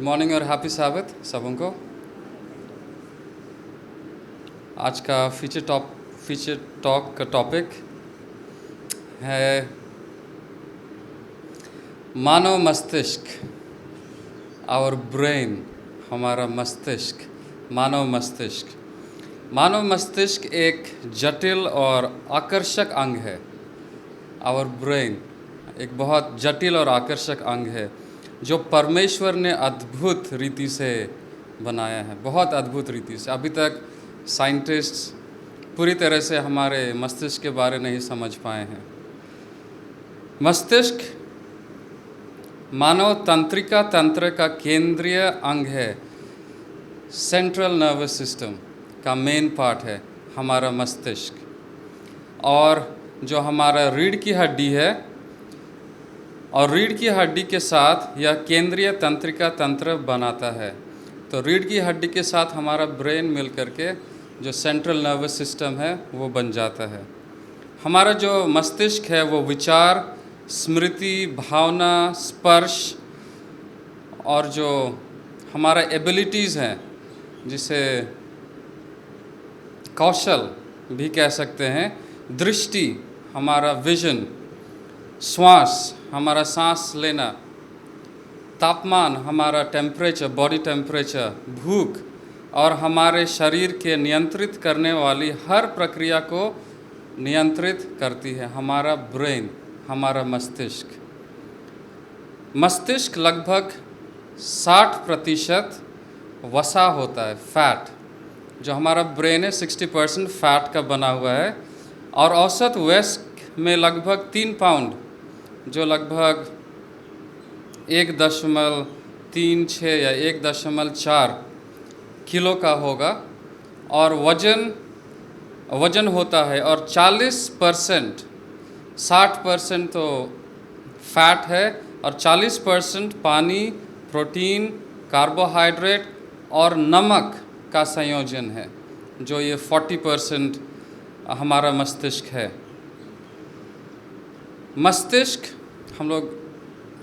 Good morning और happy साबित सबों को। आज का फीचर टॉक का टॉपिक है मानव मस्तिष्क, आवर ब्रेन। हमारा मस्तिष्क, मानव मस्तिष्क। मानव मस्तिष्क एक जटिल और आकर्षक अंग है। आवर ब्रेन एक बहुत जटिल और आकर्षक अंग है जो परमेश्वर ने अद्भुत रीति से बनाया है, बहुत अद्भुत रीति से। अभी तक साइंटिस्ट पूरी तरह से हमारे मस्तिष्क के बारे नहीं समझ पाए हैं। मस्तिष्क मानव तंत्रिका तंत्र का केंद्रीय अंग है, सेंट्रल नर्वस सिस्टम का मेन पार्ट है हमारा मस्तिष्क। और जो हमारा रीढ़ की हड्डी है, और रीढ़ की हड्डी के साथ यह केंद्रीय तंत्रिका तंत्र बनाता है। तो रीढ़ की हड्डी के साथ हमारा ब्रेन मिल करके जो सेंट्रल नर्वस सिस्टम है वो बन जाता है। हमारा जो मस्तिष्क है वो विचार, स्मृति, भावना, स्पर्श और जो हमारा एबिलिटीज़ हैं, जिसे कौशल भी कह सकते हैं, दृष्टि, हमारा विजन, श्वास, हमारा सांस लेना, तापमान, हमारा टेम्परेचर, बॉडी टेम्परेचर, भूख और हमारे शरीर के नियंत्रित करने वाली हर प्रक्रिया को नियंत्रित करती है हमारा ब्रेन, हमारा मस्तिष्क। मस्तिष्क लगभग 60% वसा होता है, फैट। जो हमारा ब्रेन है 60% फैट का बना हुआ है, और औसत वयस्क में लगभग 3 पाउंड, जो लगभग 1.36 या 1.4 किलो का होगा, और वजन होता है। और 40%, 60% तो फैट है और 40% पानी, प्रोटीन, कार्बोहाइड्रेट और नमक का संयोजन है, जो ये 40% हमारा मस्तिष्क है। मस्तिष्क, हम लोग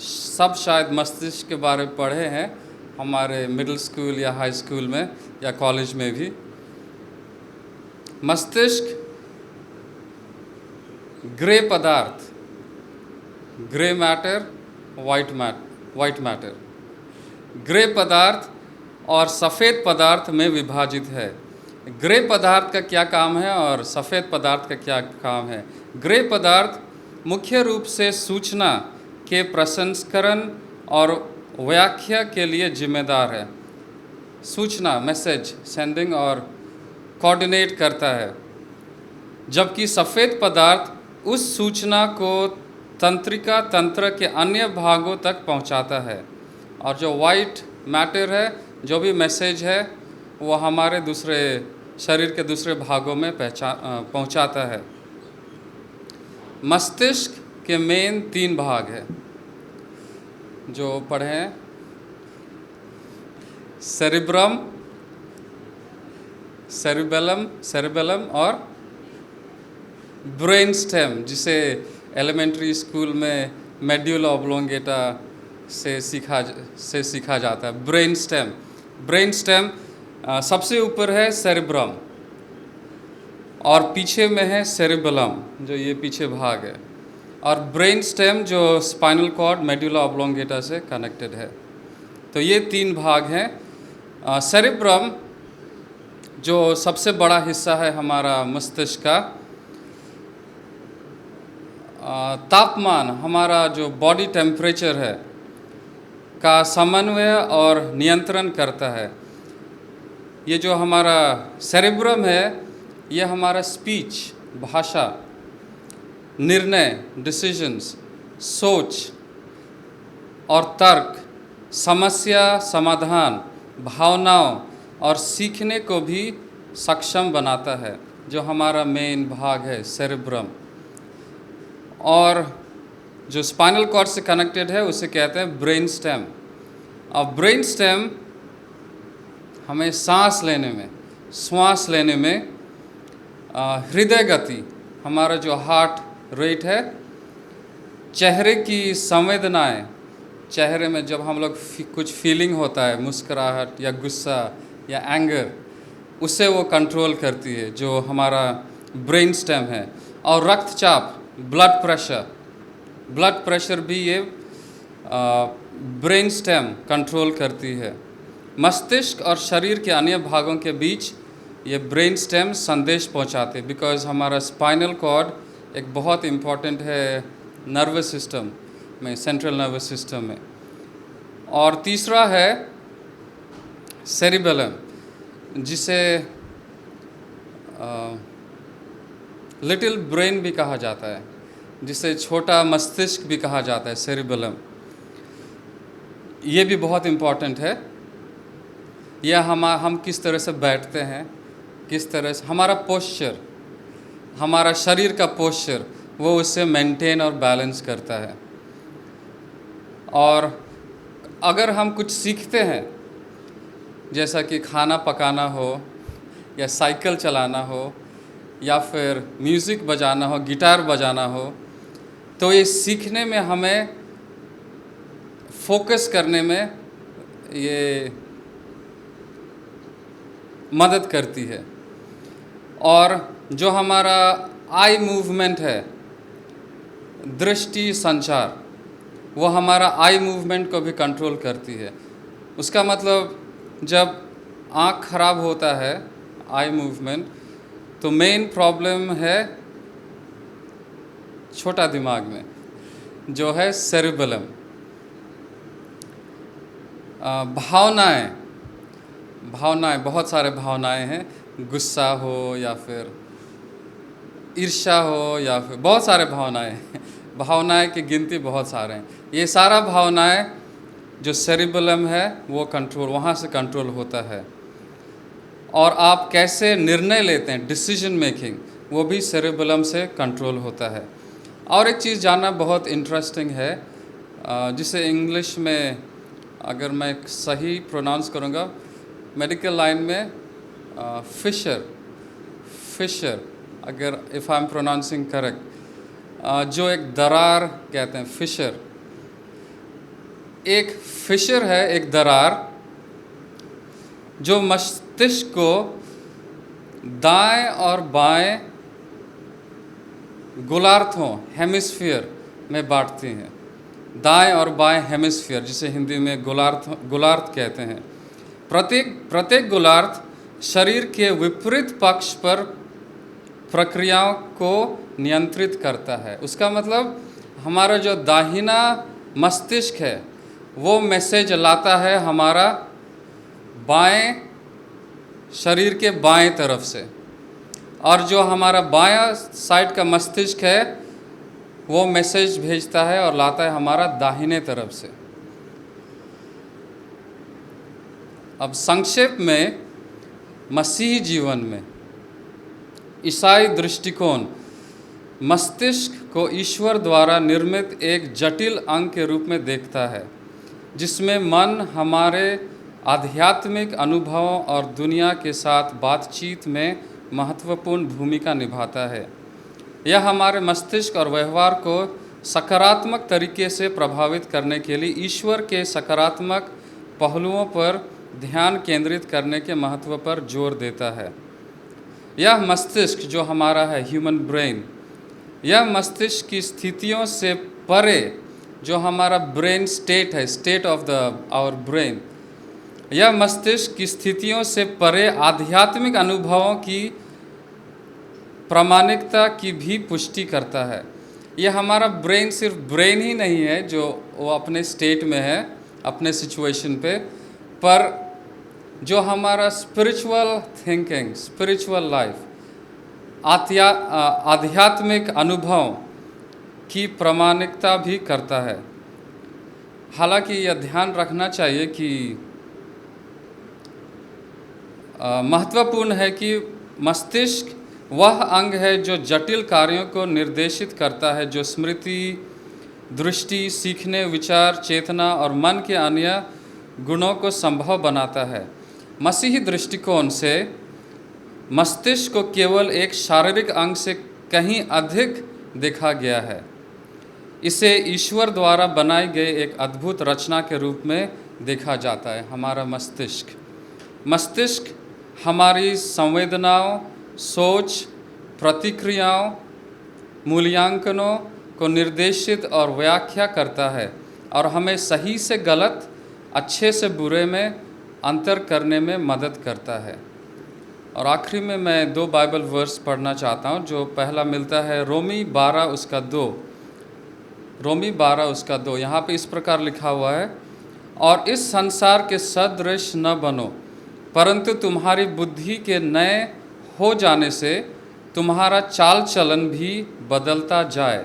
सब शायद मस्तिष्क के बारे में पढ़े हैं हमारे मिडिल स्कूल या हाई स्कूल में या कॉलेज में भी। मस्तिष्क ग्रे पदार्थ, grey matter, white matter, grey पदार्थ और सफ़ेद पदार्थ में विभाजित है। ग्रे पदार्थ का क्या काम है और सफ़ेद पदार्थ का क्या काम है? ग्रे पदार्थ मुख्य रूप से सूचना के प्रसंस्करण और व्याख्या के लिए जिम्मेदार है। सूचना, मैसेज सेंडिंग और कोऑर्डिनेट करता है, जबकि सफ़ेद पदार्थ उस सूचना को तंत्रिका तंत्र के अन्य भागों तक पहुंचाता है। और जो वाइट मैटर है, जो भी मैसेज है, वो हमारे दूसरे शरीर के दूसरे भागों में पहुंचाता है। मस्तिष्क के मेन 3 भाग हैं जो पढ़े हैं, सेरिबेलम और ब्रेन स्टेम, जिसे एलिमेंट्री स्कूल में मेड्यूला ऑब्लोंगेटा से सीखा जाता है। ब्रेन स्टेम सबसे ऊपर है सेरिब्रम, और पीछे में है सेरिबेलम, जो ये पीछे भाग है। और ब्रेन स्टेम जो स्पाइनल कॉर्ड, मेड्यूला ऑब्लोंगेटा से कनेक्टेड है। तो ये 3 भाग हैं। सेरिब्रम जो सबसे बड़ा हिस्सा है हमारा मस्तिष्क का, तापमान, हमारा जो बॉडी टेम्परेचर है, का समन्वय और नियंत्रण करता है। ये जो हमारा सेरिब्रम है, ये हमारा स्पीच, भाषा, निर्णय, डिसीजंस, सोच और तर्क, समस्या समाधान, भावनाओं और सीखने को भी सक्षम बनाता है, जो हमारा मेन भाग है सेरिब्रम। और जो स्पाइनल कॉर्ड से कनेक्टेड है उसे कहते हैं ब्रेन स्टेम। और ब्रेन स्टेम हमें सांस लेने में, हृदय गति, हमारा जो हार्ट रेट है, चेहरे की संवेदनाएं, चेहरे में जब हम लोग कुछ फीलिंग होता है, मुस्कुराहट या गुस्सा या एंगर, उसे वो कंट्रोल करती है, जो हमारा ब्रेन स्टेम है। और रक्तचाप, ब्लड प्रेशर भी ये ब्रेन स्टेम कंट्रोल करती है। मस्तिष्क और शरीर के अन्य भागों के बीच ये ब्रेन स्टेम संदेश पहुंचाते, बिकॉज हमारा स्पाइनल कॉर्ड एक बहुत इम्पॉर्टेंट है नर्वस सिस्टम में, सेंट्रल नर्वस सिस्टम में। और तीसरा है सेरिबेलम, जिसे लिटिल ब्रेन भी कहा जाता है, जिसे छोटा मस्तिष्क भी कहा जाता है, सेरिबेलम। ये भी बहुत इम्पॉर्टेंट है। यह हम किस तरह से बैठते हैं, किस तरह से हमारा पोस्चर, हमारा शरीर का पोस्चर, वो उससे मेंटेन और बैलेंस करता है। और अगर हम कुछ सीखते हैं, जैसा कि खाना पकाना हो या साइकिल चलाना हो या फिर म्यूज़िक बजाना हो, गिटार बजाना हो, तो ये सीखने में हमें फोकस करने में ये मदद करती है। और जो हमारा आई मूवमेंट है, दृष्टि संचार, वो हमारा आई मूवमेंट को भी कंट्रोल करती है। उसका मतलब जब आँख खराब होता है, आई मूवमेंट, तो मेन प्रॉब्लम है छोटा दिमाग में, जो है सेरिबेलम। भावनाएं, बहुत सारे भावनाएं हैं, गुस्सा हो या फिर ईर्ष्या हो या फिर बहुत सारे भावनाएं की गिनती बहुत सारे हैं। ये सारा भावनाएं जो सेरिबेलम है वो वहाँ से कंट्रोल होता है। और आप कैसे निर्णय लेते हैं, डिसीजन मेकिंग, वो भी सेरिबेलम से कंट्रोल होता है। और एक चीज़ जानना बहुत इंटरेस्टिंग है, जिसे इंग्लिश में अगर मैं सही प्रोनाउंस करूँगा, मेडिकल लाइन में फिशर, अगर if I am pronouncing correct, जो एक दरार कहते हैं, फिशर। एक फिशर है, एक दरार, जो मस्तिष्क को दाएं और बाएं गोलार्धों, हेमिस्फीयर में बांटती हैं। दाएं और बाएं हेमिस्फीयर, जिसे हिंदी में गोलार्ध कहते हैं। प्रत्येक गोलार्ध शरीर के विपरीत पक्ष पर प्रक्रियाओं को नियंत्रित करता है। उसका मतलब हमारा जो दाहिना मस्तिष्क है वो मैसेज लाता है हमारा बाएं शरीर के बाएं तरफ से, और जो हमारा बायां साइड का मस्तिष्क है वो मैसेज भेजता है और लाता है हमारा दाहिने तरफ से। अब संक्षेप में, मसीही जीवन में ईसाई दृष्टिकोण मस्तिष्क को ईश्वर द्वारा निर्मित एक जटिल अंग के रूप में देखता है, जिसमें मन हमारे आध्यात्मिक अनुभवों और दुनिया के साथ बातचीत में महत्वपूर्ण भूमिका निभाता है। यह हमारे मस्तिष्क और व्यवहार को सकारात्मक तरीके से प्रभावित करने के लिए ईश्वर के सकारात्मक पहलुओं पर ध्यान केंद्रित करने के महत्व पर जोर देता है। यह मस्तिष्क जो हमारा है, ह्यूमन ब्रेन, यह मस्तिष्क की स्थितियों से परे, जो हमारा ब्रेन स्टेट है, स्टेट ऑफ आवर ब्रेन, यह मस्तिष्क की स्थितियों से परे आध्यात्मिक अनुभवों की प्रामाणिकता की भी पुष्टि करता है। यह हमारा ब्रेन सिर्फ ब्रेन ही नहीं है जो वो अपने स्टेट में है, अपने सिचुएशन पे, पर जो हमारा स्पिरिचुअल थिंकिंग, स्पिरिचुअल लाइफ, आध्यात्मिक अनुभव की प्रामाणिकता भी करता है। हालांकि यह ध्यान रखना चाहिए कि महत्वपूर्ण है कि मस्तिष्क वह अंग है जो जटिल कार्यों को निर्देशित करता है, जो स्मृति, दृष्टि, सीखने, विचार, चेतना और मन के अन्य गुणों को संभव बनाता है। मसीही दृष्टिकोण से मस्तिष्क को केवल एक शारीरिक अंग से कहीं अधिक देखा गया है। इसे ईश्वर द्वारा बनाई गई एक अद्भुत रचना के रूप में देखा जाता है। हमारा मस्तिष्क हमारी संवेदनाओं, सोच, प्रतिक्रियाओं, मूल्यांकनों को निर्देशित और व्याख्या करता है और हमें सही से गलत, अच्छे से बुरे में अंतर करने में मदद करता है। और आखिरी में मैं 2 बाइबल वर्स पढ़ना चाहता हूँ। जो पहला मिलता है रोमी 12 उसका 2। यहाँ पे इस प्रकार लिखा हुआ है, और इस संसार के सदृश न बनो, परंतु तुम्हारी बुद्धि के नए हो जाने से तुम्हारा चाल चलन भी बदलता जाए,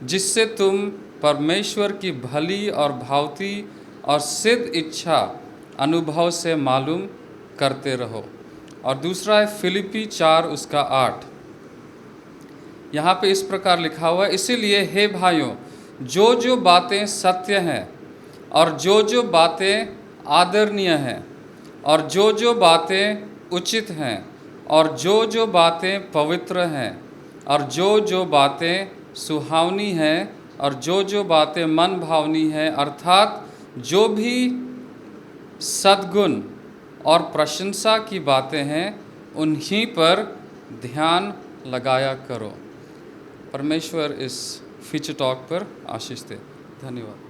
जिससे तुम परमेश्वर की भली और भावती और सिद्ध इच्छा अनुभव से मालूम करते रहो। और दूसरा है फिलिपी 4 उसका 8। यहाँ पे इस प्रकार लिखा हुआ है, इसीलिए हे भाइयों, जो जो बातें सत्य हैं और जो जो बातें आदरणीय हैं और जो जो बातें उचित हैं और जो जो बातें पवित्र हैं और जो जो बातें सुहावनी हैं और जो जो बातें मन भावनी हैं, अर्थात जो भी सद्गुण और प्रशंसा की बातें हैं, उन्हीं पर ध्यान लगाया करो। परमेश्वर इस फीचर टॉक पर आशीष दे। धन्यवाद।